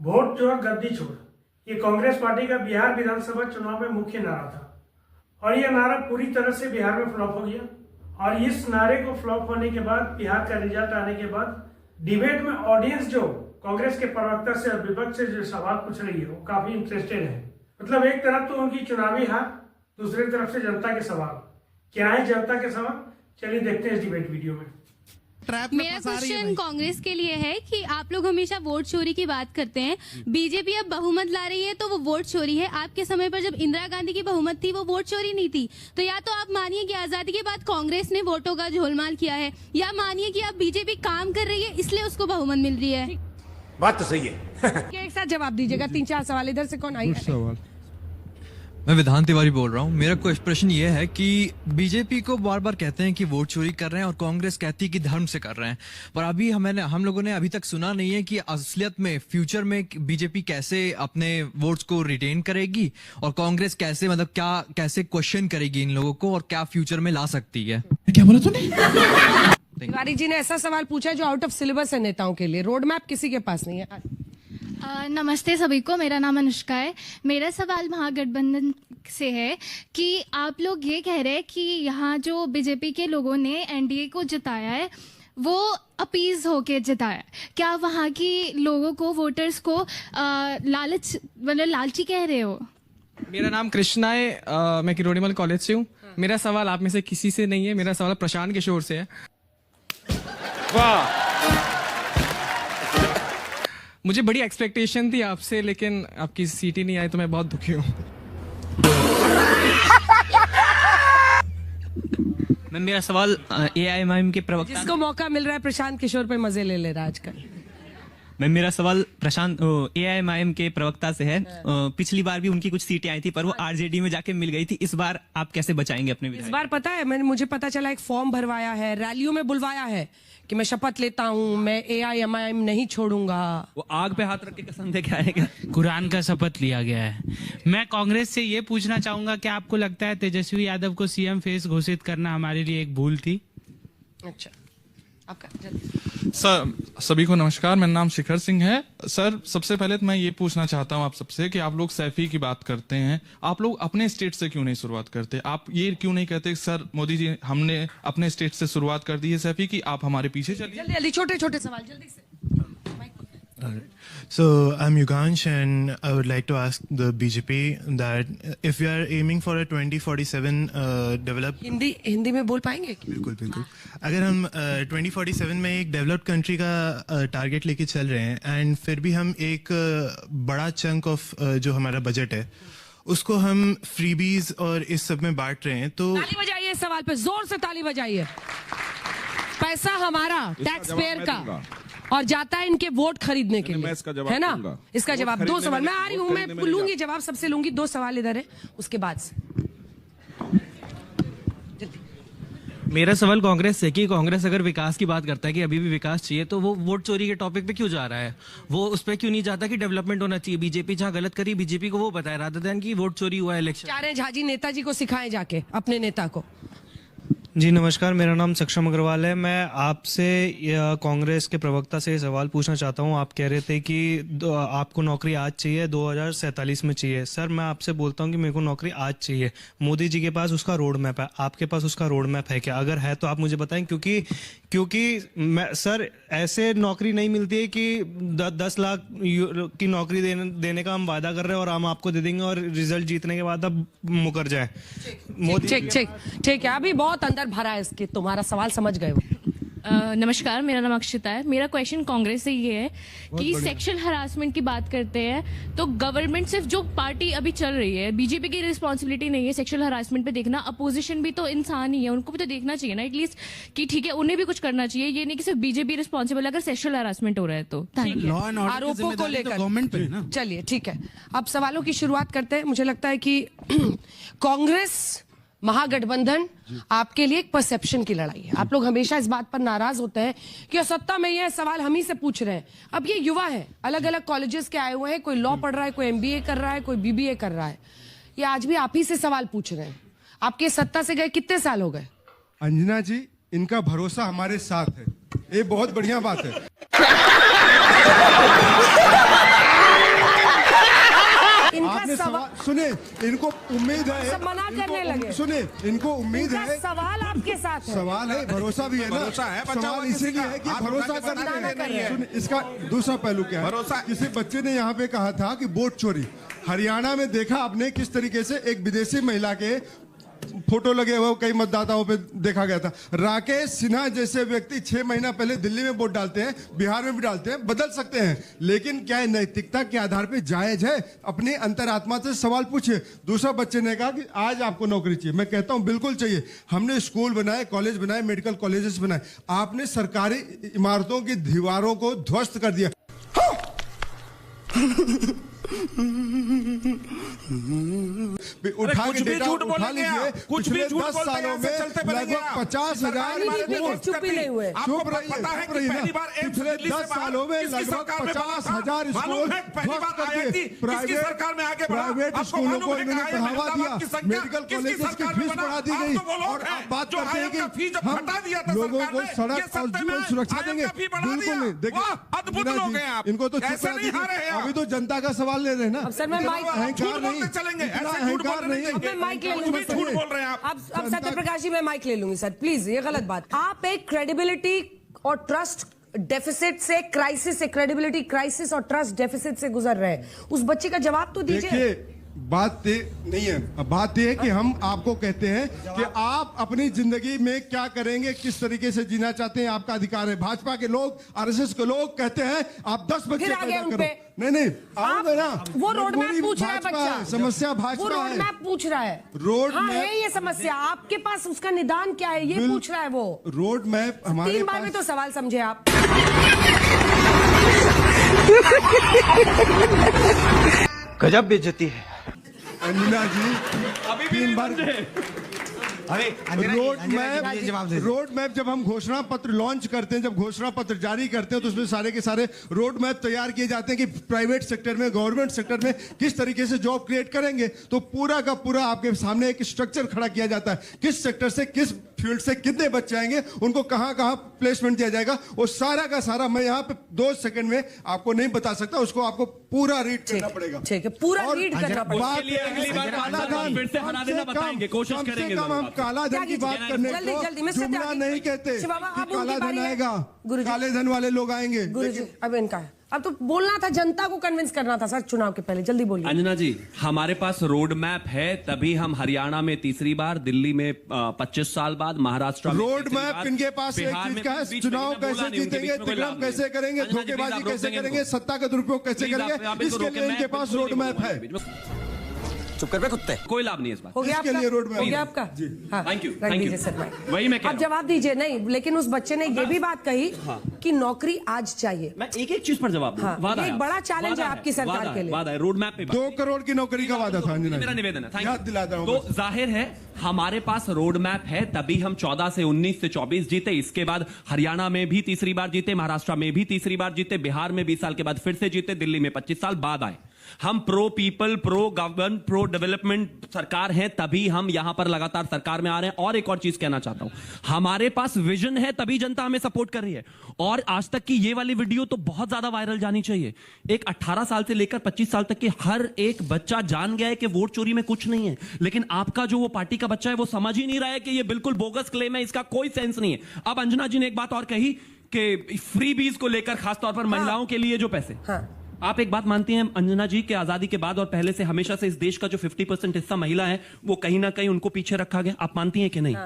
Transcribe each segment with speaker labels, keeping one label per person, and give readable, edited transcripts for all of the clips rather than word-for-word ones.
Speaker 1: Vote चोर गद्दी छोड़, ये कांग्रेस पार्टी का बिहार विधानसभा चुनाव में मुख्य नारा था और यह नारा पूरी तरह से बिहार में फ्लॉप हो गया। और इस नारे को फ्लॉप होने के बाद, बिहार का रिजल्ट आने के बाद डिबेट में ऑडियंस जो कांग्रेस के प्रवक्ता से और विपक्ष से जो सवाल पूछ रही है वो काफी इंटरेस्टेड है। मतलब एक तरफ तो उनकी चुनावी हार, दूसरी तरफ से जनता के सवाल। क्या है जनता के सवाल, चलिए देखते हैं इस डिबेट वीडियो में।
Speaker 2: मेरा क्वेश्चन कांग्रेस के लिए है कि आप लोग हमेशा वोट चोरी की बात करते हैं। बीजेपी अब बहुमत ला रही है तो वो वोट चोरी है। आपके समय पर जब इंदिरा गांधी की बहुमत थी वो वोट चोरी नहीं थी। तो या तो आप मानिए कि आजादी के बाद कांग्रेस ने वोटों का झोलमाल किया है, या मानिए कि अब बीजेपी काम कर रही है इसलिए उसको बहुमत मिल रही है।
Speaker 3: बात तो सही है।
Speaker 4: एक साथ जवाब दीजिएगा, 3-4 सवाल इधर से कौन आई?
Speaker 5: मैं विधान तिवारी बोल रहा हूँ। मेरा प्रश्न ये है कि बीजेपी को बार बार कहते हैं कि वोट चोरी कर रहे हैं और कांग्रेस कहती है कि धर्म से कर रहे हैं, पर अभी हम लोगों ने अभी तक सुना नहीं है कि असलियत में फ्यूचर में बीजेपी कैसे अपने वोट्स को रिटेन करेगी और कांग्रेस कैसे, मतलब क्या कैसे क्वेश्चन करेगी इन लोगों को और क्या फ्यूचर में ला सकती है।
Speaker 6: क्या बोला तूने?
Speaker 4: तिवारी जी ने ऐसा सवाल पूछा जो आउट ऑफ सिलेबस है नेताओं के लिए। रोड मैप किसी के पास नहीं है।
Speaker 7: नमस्ते सभी को, मेरा नाम अनुष्का है। मेरा सवाल महागठबंधन से है कि आप लोग ये कह रहे हैं कि यहाँ जो बीजेपी के लोगों ने एनडीए को जिताया है वो अपीज होके जिताया है। क्या वहाँ की लोगों को, वोटर्स को लालच, मतलब लालची कह रहे हो?
Speaker 8: मेरा नाम कृष्णा है, मैं किरोड़ीमल कॉलेज से हूँ। मेरा सवाल आप में से किसी से नहीं है, मेरा सवाल प्रशांत किशोर से है।
Speaker 3: वाह,
Speaker 8: मुझे बड़ी एक्सपेक्टेशन थी आपसे, लेकिन आपकी सीट ही नहीं आई तो मैं बहुत दुखी हूँ।
Speaker 9: मैं मेरा सवाल एआईएमआईएम के प्रवक्ता,
Speaker 4: जिसको मौका मिल रहा है प्रशांत किशोर पे मजे ले ले रहा है आजकल।
Speaker 9: मैं मेरा सवाल प्रशांत एआईएमआईएम के प्रवक्ता से है। पिछली बार भी उनकी कुछ सीटें आई थी पर वो आरजेडी में जाके मिल गई थी। इस बार आप कैसे बचाएंगे अपने विधायक?
Speaker 4: इस बार पता है, मुझे पता चला एक फॉर्म भरवाया है, रैलियों में बुलवाया है कि मैं शपथ लेता हूँ मैं एआईएमआईएम नहीं छोड़ूंगा।
Speaker 9: वो आग पे हाथ रख के कसम दे के आएगा।
Speaker 10: कुरान का शपथ लिया गया है। मैं कांग्रेस से ये पूछना चाहूंगा कि आपको लगता है तेजस्वी यादव को सीएम फेस घोषित करना हमारे लिए एक भूल थी?
Speaker 4: अच्छा, आपका
Speaker 6: सर, सभी को नमस्कार। मेरा नाम शिखर सिंह है। सर, सबसे पहले तो मैं ये पूछना चाहता हूँ आप सबसे कि आप लोग सैफी की बात करते हैं, आप लोग अपने स्टेट से क्यों नहीं शुरुआत करते? आप ये क्यों नहीं कहते सर मोदी जी हमने अपने स्टेट से शुरुआत कर दी है सैफी की, आप हमारे पीछे चलिए।
Speaker 4: जल्दी जल्दी, छोटे छोटे सवाल जल्दी से।
Speaker 11: So I'm Yugansh and I would like to ask the BJP that if we are aiming for a 2047 developed,
Speaker 4: Hindi में बोल पाएंगे?
Speaker 11: बिल्कुल बिल्कुल। अगर हम 2047 में एक डेवलप्ड कंट्री का टारगेट लेके चल रहे हैं एंड फिर भी हम एक बड़ा चंक ऑफ जो हमारा बजट है उसको हम फ्रीबीज और इस सब में बांट रहे हैं, तो
Speaker 4: ताली बजाइए, इस सवाल पे जोर से ताली बजाइए। पैसा हमारा टैक्स पेयर का और जाता है इनके वोट खरीदने के लिए, है ना? इसका जवाब, 2 सवाल मैं आ रही हूँ, मैं लूंगी जवाब, सबसे लूंगी। 2 सवाल इधर है, उसके बाद से
Speaker 9: मेरा सवाल कांग्रेस से कि कांग्रेस अगर विकास की बात करता है कि अभी भी विकास चाहिए तो वो वोट चोरी के टॉपिक पे क्यों जा रहा है? वो उस पर क्यों नहीं जाता कि डेवलपमेंट होना चाहिए? बीजेपी जहाँ गलत करी बीजेपी को वो बताए रादर देन कि वोट चोरी हुआ इलेक्शन।
Speaker 4: चाह रहे हैं झाजी नेताजी को सिखाएं जाके, अपने नेता को।
Speaker 12: जी नमस्कार, मेरा नाम सक्षम अग्रवाल है। मैं आपसे कांग्रेस के प्रवक्ता से सवाल पूछना चाहता हूं। आप कह रहे थे कि आपको नौकरी आज चाहिए, 2047 में चाहिए। सर, मैं आपसे बोलता हूं कि मेरे को नौकरी आज चाहिए। मोदी जी के पास उसका रोड मैप है, आपके पास उसका रोड मैप है क्या? अगर है तो आप मुझे बताएं, क्योंकि मैं सर ऐसे नौकरी नहीं मिलती है कि 10 लाख की नौकरी देने का हम वादा कर रहे हैं और हम आपको दे देंगे और रिजल्ट जीतने के बाद अब मुकर जाए।
Speaker 4: ठीक है, अभी बहुत अंदर भरा है इसके, तुम्हारा सवाल समझ गए हो।
Speaker 7: नमस्कार, मेरा नाम अक्षिता है। मेरा क्वेश्चन कांग्रेस से ये है कि सेक्सुअल हरासमेंट की बात करते हैं तो गवर्नमेंट, सिर्फ जो पार्टी अभी चल रही है, बीजेपी की रिस्पॉन्सिबिलिटी नहीं है सेक्सुअल हरासमेंट पे देखना। अपोजिशन भी तो इंसान ही है, उनको भी तो देखना चाहिए ना एटलीस्ट कि ठीक है उन्हें भी कुछ करना चाहिए। ये नहीं कि सिर्फ बीजेपी रिस्पॉन्सिबल अगर सेक्सुअल हरासमेंट हो रहा है तो।
Speaker 4: आरोपों को लेकर चलिए, ठीक है, अब सवालों की शुरुआत करते हैं। मुझे लगता है कि कांग्रेस महागठबंधन आपके लिए एक परसेप्शन की लड़ाई है। आप लोग हमेशा इस बात पर नाराज होते हैं कि सत्ता में यह सवाल हम ही से पूछ रहे हैं। अब ये युवा है, अलग अलग कॉलेजेस के आए हुए हैं, कोई लॉ पढ़ रहा है, कोई एमबीए कर रहा है, कोई बीबीए कर रहा है। ये आज भी आप ही से सवाल पूछ रहे हैं। आपके सत्ता से गए कितने साल हो गए?
Speaker 13: अंजना जी, इनका भरोसा हमारे साथ है, ये बहुत बढ़िया बात है। इनको उम्मीद है,
Speaker 4: सब मना करने लगे।
Speaker 13: सुनिए, इनको उम्मीद
Speaker 4: इनका
Speaker 13: है,
Speaker 4: सवाल आपके साथ है।
Speaker 13: सवाल है, भरोसा भी है ना,
Speaker 3: भरोसा है, बच्चा
Speaker 13: सवाल
Speaker 3: वापस
Speaker 13: इसीलिए है कि भरोसा करते हैं। सुनिए, इसका दूसरा पहलू क्या है?
Speaker 3: भरोसा।
Speaker 13: किसी बच्चे ने यहाँ पे कहा था कि वोट चोरी, हरियाणा में देखा आपने किस तरीके से एक विदेशी महिला के फोटो लगे हुए कई मतदाताओं पे देखा गया था। राकेश सिन्हा जैसे व्यक्ति 6 महीना पहले दिल्ली में वोट डालते हैं, बिहार में भी डालते हैं, बदल सकते हैं, लेकिन क्या नैतिकता के आधार पे जायज है? अपनी अंतरात्मा से सवाल पूछिए। दूसरा बच्चे ने कहा कि आज आपको नौकरी चाहिए, मैं कहता हूं बिल्कुल चाहिए। हमने स्कूल बनाए, कॉलेज बनाए, मेडिकल कॉलेजेस बनाए, आपने सरकारी इमारतों की दीवारों को ध्वस्त कर दिया। उठा के डेटा उठा लीजिए,
Speaker 3: कुछ भी झूठ
Speaker 13: 10 सालों में लगभग 50,000
Speaker 4: चुप ही नहीं हुए।
Speaker 13: चुप रहिए, पिछले 10 सालों में लगभग 50,000 स्कूल प्राइवेट स्कूलों को इन्होंने बढ़ावा दिया, मेडिकल कॉलेजेस की फीस बढ़ा दी गई, और आप बात करते हैं कि हम लोगों को सड़क और जीवन सुरक्षा देंगे। बिल्कुल नहीं। देखिए, इनको तो चुप करा दीजिए। अभी तो जनता का सवाल ले रहे हैं ना।
Speaker 4: सर, मैं माइक
Speaker 13: अहंकार नहीं
Speaker 3: चलेंगे,
Speaker 13: इतना अहंकार नहीं है।
Speaker 4: अब मैं माइक ले लूंगी।
Speaker 3: झूठ बोल रहे हैं आप।
Speaker 4: अब सत्यप्रकाश जी, मैं माइक ले लूंगी सर, प्लीज, ये गलत बात। आप एक क्रेडिबिलिटी और ट्रस्ट डेफिसिट से क्राइसिस से, क्रेडिबिलिटी क्राइसिस और ट्रस्ट डेफिसिट से गुजर रहे हैं। उस बच्चे का जवाब तो दीजिए।
Speaker 13: देखिए, बात नहीं है, बात यह है कि हम आपको कहते हैं कि आप अपनी जिंदगी में क्या करेंगे, किस तरीके से जीना चाहते हैं, आपका अधिकार है। भाजपा के लोग, आरएसएस के लोग कहते हैं आप 10 बच्चे पैदा करो। नहीं, आऊंगा ना।
Speaker 4: वो रोड मैप पूछ रहा है बच्चा।
Speaker 13: समस्या भाजपा है,
Speaker 4: वो रोड मैप पूछ रहा है।
Speaker 13: रोड
Speaker 4: हाँ,
Speaker 13: मैप
Speaker 4: है ये समस्या, आपके पास उसका निदान क्या है ये पूछ रहा है वो।
Speaker 13: रोड मैप हमारे
Speaker 4: 3 बार में तो सवाल समझे आप।
Speaker 9: गजब बेइज्जती है।
Speaker 13: अंजना जी, 3 बार रोड मैप जब हम घोषणा पत्र लॉन्च करते हैं, जब घोषणा पत्र जारी करते हैं, तो उसमें सारे के सारे रोड मैप तैयार किए जाते हैं कि प्राइवेट सेक्टर में, गवर्नमेंट सेक्टर में किस तरीके से जॉब क्रिएट करेंगे। तो पूरा का पूरा आपके सामने एक स्ट्रक्चर खड़ा किया जाता है, किस सेक्टर से, किस फील्ड से कितने बच्चे आएंगे, उनको कहां कहां प्लेसमेंट दिया जाएगा। वो सारा का सारा मैं यहाँ पे 2 सेकंड में आपको नहीं बता सकता, उसको आपको पूरा रीड करना पड़ेगा।
Speaker 4: ठीक है, पूरा रीड करना पड़ेगा।
Speaker 13: काला धन की बात करने को जुमला नहीं कहते, काला धन आएगा, काले धन वाले लोग आएंगे।
Speaker 4: गुरुजी, अब इनका अब तो बोलना था, जनता को कन्विंस करना था सर चुनाव के पहले, जल्दी बोलिए।
Speaker 14: अंजना जी, हमारे पास रोड मैप है, तभी हम हरियाणा में तीसरी बार, दिल्ली में 25 साल बाद, महाराष्ट्र में
Speaker 13: रोड मैप इनके पास एक चीज का है, चुनाव कैसे जीतेंगे, तिकड़म कैसे करेंगे, धोखेबाजी कैसे करेंगे, सत्ता का दुरुपयोग कैसे करेंगे, इसके लिए इनके पास रोड मैप है।
Speaker 14: चुप कर बे कुत्ते, कोई लाभ नहीं इस बात।
Speaker 4: हो गया आपका? हो गया आपका?
Speaker 14: थैंक यू,
Speaker 4: रख दीजिए सर माइक।
Speaker 14: वही मैं
Speaker 4: अब जवाब दीजिए। नहीं, लेकिन उस बच्चे ने ये भी बात कही कि नौकरी आज चाहिए।
Speaker 14: मैं एक चीज पर जवाब दूं। वादा
Speaker 4: एक बड़ा चैलेंज है आपकी सरकार के लिए।
Speaker 14: वादा है, रोड मैप पे
Speaker 13: 2 करोड़ की नौकरी का वादा था।
Speaker 14: मेरा निवेदन है,
Speaker 13: याद दिलाता हूं।
Speaker 14: तो जाहिर है हमारे पास रोड मैप है, तभी हम 14 से 19 से 24 जीते। इसके बाद हरियाणा में भी तीसरी बार जीते, महाराष्ट्र में भी तीसरी बार जीते, बिहार में 20 साल के बाद फिर से जीते, दिल्ली में 25 साल बाद आए। हम pro people, pro govern, pro development सरकार है, तभी हम यहां पर लगातार सरकार में आ रहे हैं। और एक और चीज कहना चाहता हूं, हमारे पास विजन है, तभी जनता हमें सपोर्ट कर रही है। और आज तक की ये वाली वीडियो तो बहुत ज्यादा वायरल जानी चाहिए। एक 18 साल से लेकर 25 साल तक के हर एक बच्चा जान गया है कि वोट चोरी में कुछ नहीं है, लेकिन आपका जो वो पार्टी का बच्चा है वो समझ ही नहीं रहा है कि ये बिल्कुल बोगस क्लेम है, इसका कोई सेंस नहीं है। अब अंजना जी ने एक बात और कही कि फ्री बीज को लेकर खासतौर पर महिलाओं के लिए जो पैसे, आप एक बात मानती हैं अंजना जी कि आजादी के बाद और पहले से हमेशा से इस देश का जो 50% हिस्सा महिला है वो कहीं ना कहीं उनको पीछे रखा गया, आप मानती हैं कि नहीं?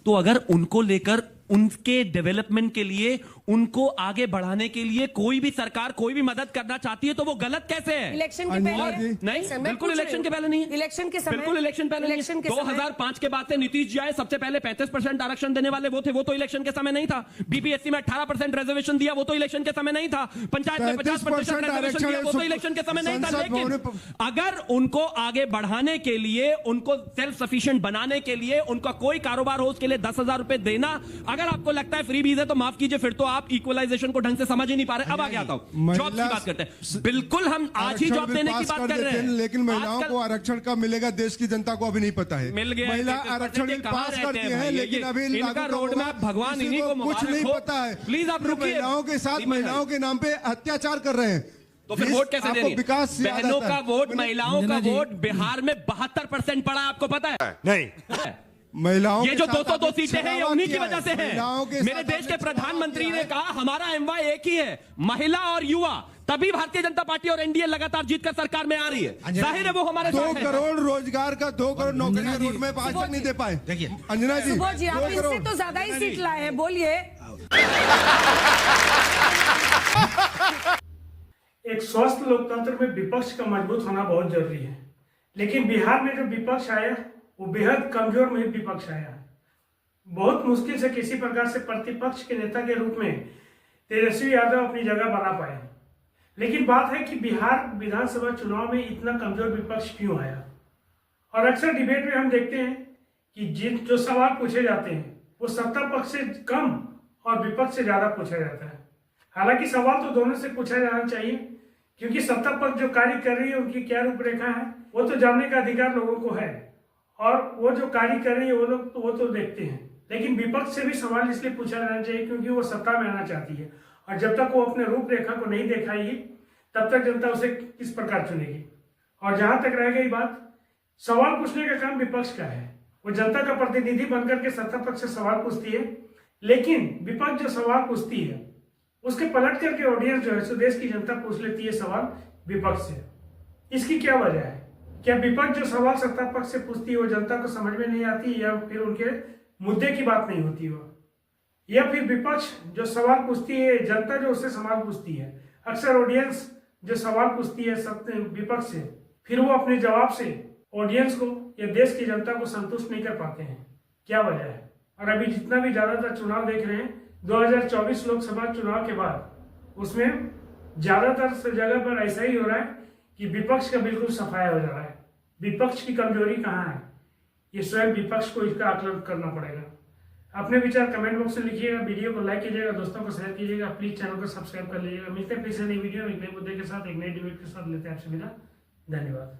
Speaker 14: तो अगर उनको लेकर, उनके डेवलपमेंट के लिए, उनको आगे बढ़ाने के लिए कोई भी सरकार कोई भी मदद करना चाहती है तो वो गलत कैसे है?
Speaker 4: इलेक्शन के पहले
Speaker 14: नहीं, बिल्कुल इलेक्शन के पहले नहीं है।
Speaker 4: इलेक्शन के समय,
Speaker 14: बिल्कुल इलेक्शन पहले नहीं है। 2005 के बाद से नीतीश जी आए, सबसे पहले 35% आरक्षण देने वाले वो थे, वो तो इलेक्शन के समय नहीं था। बीपीएससी में 18% रिजर्वेशन दिया, वो तो इलेक्शन के समय नहीं था। पंचायत में 50% रिजर्वेशन दिया, वो तो इलेक्शन के समय नहीं था। लेकिन अगर उनको आगे बढ़ाने के लिए, उनको सेल्फ सफिशिएंट बनाने के लिए, उनका कोई कारोबार हो उसके लिए 10,000 रुपए देना, अगर आपको लगता है फ्री बीज है तो माफ कीजिए, फिर तो आप इक्वलाइजेशन को ढंग से समझ ही नहीं पा रहे। अब आगे आता हूं, जॉब की बात करते हैं। बिल्कुल हम आज ही जॉब देने की बात कर रहे हैं,
Speaker 13: लेकिन महिलाओं को आरक्षण कब मिलेगा देश की जनता को अभी नहीं पता है।
Speaker 14: मिल गया,
Speaker 13: महिला आरक्षण बिल पास करती है, लेकिन अभी
Speaker 14: इनका रोड मैप भगवान इन्हीं को
Speaker 13: कुछ नहीं पता है।
Speaker 14: प्लीज आप रुकिए।
Speaker 13: महिलाओं के साथ, महिलाओं के नाम पे अत्याचार कर रहे हैं।
Speaker 14: तो फिर वोट कैसे दे रही है?
Speaker 13: विकास से याद
Speaker 14: बहनों
Speaker 13: आता
Speaker 14: का
Speaker 13: है।
Speaker 14: वोट, महिलाओं का वोट बिहार में 72% पड़ा, आपको पता है?
Speaker 3: नहीं।
Speaker 13: महिलाओं
Speaker 14: ये जो
Speaker 13: के साथ
Speaker 14: 202
Speaker 13: आपने
Speaker 14: सीटें हैं ये
Speaker 13: छलावा
Speaker 14: उन्हीं की
Speaker 13: किया
Speaker 14: वजह से
Speaker 13: महिलाओं के
Speaker 14: है। मेरे
Speaker 13: साथ
Speaker 14: देश के
Speaker 13: आपने
Speaker 14: प्रधानमंत्री
Speaker 13: छलावा
Speaker 14: ने
Speaker 13: किया
Speaker 14: कहा हमारा एमवाय एक ही है, महिला और युवा, तभी भारतीय जनता पार्टी और एनडीए लगातार जीतकर सरकार में आ रही है। जाहिर है वो हमारे
Speaker 13: 2
Speaker 14: साथ है।
Speaker 13: करोड़ रोजगार का 2 करोड़ नौकरी का रोड मैप आज तक नहीं दे पाए।
Speaker 9: देखिए
Speaker 13: अंजना जी,
Speaker 4: सुबोध जी, आप
Speaker 13: 2
Speaker 4: इससे
Speaker 13: करोड़
Speaker 4: तो ज्यादा ही सीट लाए हैं, बोलिए।
Speaker 1: एक स्वस्थ लोकतंत्र में विपक्ष का मजबूत होना बहुत जरूरी है, लेकिन बिहार में जो विपक्ष आया वो बेहद कमजोर में विपक्ष आया। बहुत मुश्किल से किसी प्रकार से प्रतिपक्ष के नेता के रूप में तेजस्वी यादव अपनी जगह बना पाए। लेकिन बात है कि बिहार विधानसभा चुनाव में इतना कमजोर विपक्ष क्यों आया। और अक्सर डिबेट में हम देखते हैं कि जो सवाल पूछे जाते हैं वो सत्ता पक्ष से कम और विपक्ष से ज्यादा पूछा जाता है। हालांकि सवाल तो दोनों से पूछा जाना चाहिए, क्योंकि सत्ता पक्ष जो कार्य कर रही है उनकी क्या रूपरेखा है वो तो जानने का अधिकार लोगों को है, और वो जो कार्य कर रही है वो तो देखते हैं। लेकिन विपक्ष से भी सवाल इसलिए पूछा जाना चाहिए क्योंकि वो सत्ता में आना चाहती है, और जब तक वो अपने रूपरेखा को नहीं दिखाएगी तब तक जनता उसे किस प्रकार चुनेगी। और जहां तक रह गई बात, सवाल पूछने का काम विपक्ष का है, वो जनता का प्रतिनिधि बनकर के सत्ता पक्ष से सवाल पूछती है, लेकिन विपक्ष जो सवाल पूछती है उसके पलट करके ऑडियंस जो है सो देश की जनता पूछ लेती है सवाल विपक्ष से। इसकी क्या वजह है? क्या विपक्ष जो सवाल सत्ता पक्ष से पूछती है वो जनता को समझ में नहीं आती, या फिर उनके मुद्दे की बात नहीं होती हो, या फिर विपक्ष जो सवाल पूछती है जनता जो उससे सवाल पूछती है, अक्सर ऑडियंस जो सवाल पूछती है विपक्ष से, फिर वो अपने जवाब से ऑडियंस को या देश की जनता को संतुष्ट नहीं कर पाते हैं। क्या वजह है? और अभी जितना भी ज्यादातर चुनाव देख रहे हैं 2024 लोकसभा चुनाव के बाद, उसमें ज्यादातर जगह पर ऐसा ही हो रहा है कि विपक्ष का बिल्कुल सफाया हो जा रहा है। विपक्ष की कमजोरी कहाँ है, ये स्वयं विपक्ष को इसका आकलन करना पड़ेगा। अपने विचार कमेंट बॉक्स में लिखिएगा, वीडियो को लाइक कीजिएगा, दोस्तों को शेयर कीजिएगा, प्लीज चैनल को सब्सक्राइब कर लीजिएगा। मिलते हैं फिर से नई वीडियो, एक नए मुद्दे के साथ, एक नए डिबेट के साथ लेते हैं आपसे विदा। धन्यवाद।